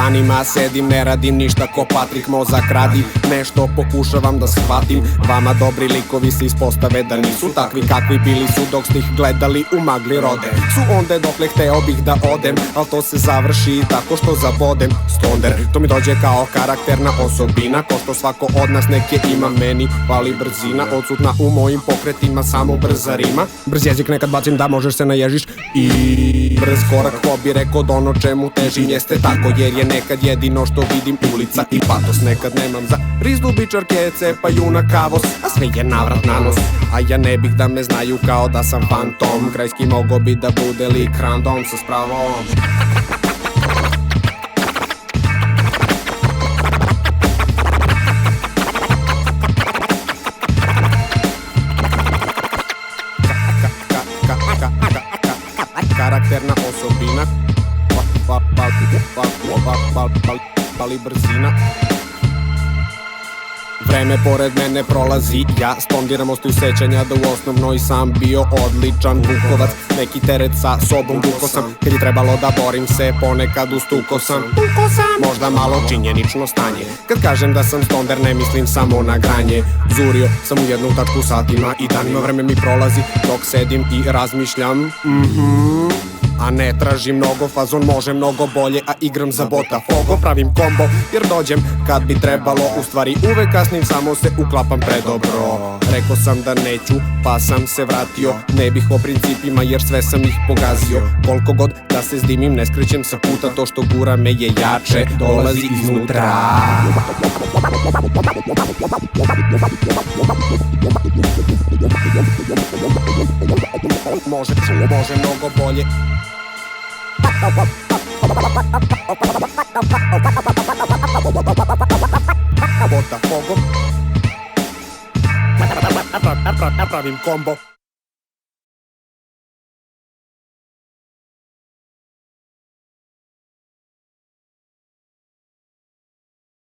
danima sedim, ne radim ništa ko Patrik, mozak radi, nešto pokušavam da shvatim. Vama dobri likovi se ispostave da nisu takvi kakvi bili su dok ste ih gledali u magli rode. Su onda dokle hteo bih da odem, al to se završi tako što zabodem stonder. To mi dođe kao karakterna osobina, ko što svako od nas neke ima, meni fali brzina, odsutna u mojim pokretima samo brza rima. Brz jezik nekad bacim da možeš se naježiš i brz korak, ko bi rekao da ono čemu težim jeste tako, jer je nekad jedino što vidim ulica i patos. Nekad nemam za rizdu, bičarke cepaju na kavos, a sve je navrat na nos, a ja ne bih da me znaju kao da sam fantom. Krajski mogo bi da bude lik random sa spravom. Karakterna osobina, pali brzina. Vreme pored mene prolazi, ja stondiram, ostaju sećanja da u osnovnoj sam bio odličan vukovac. Neki teret sa sobom vuko sam, kad je trebalo da borim se, ponekad ustuko sam. Možda malo činjenično stanje, kad kažem da sam stonder ne mislim samo na granje. Zurio sam u jednu tačku satima i danima, vreme mi prolazi dok sedim i razmišljam. A ne tražim mnogo, fazon može mnogo bolje, a igram za Botafogo, pravim kombo jer dođem kad bi trebalo, u stvari uvek kasnim, samo se uklapam predobro. Rekao sam da neću, pa sam se vratio, ne bih o principima jer sve sam ih pogazio. Koliko god da se zdimim ne skrećem sa puta, to što gura me je jače, dolazi iznutra. Može mnogo bolje. Botafogo, pravim kombo.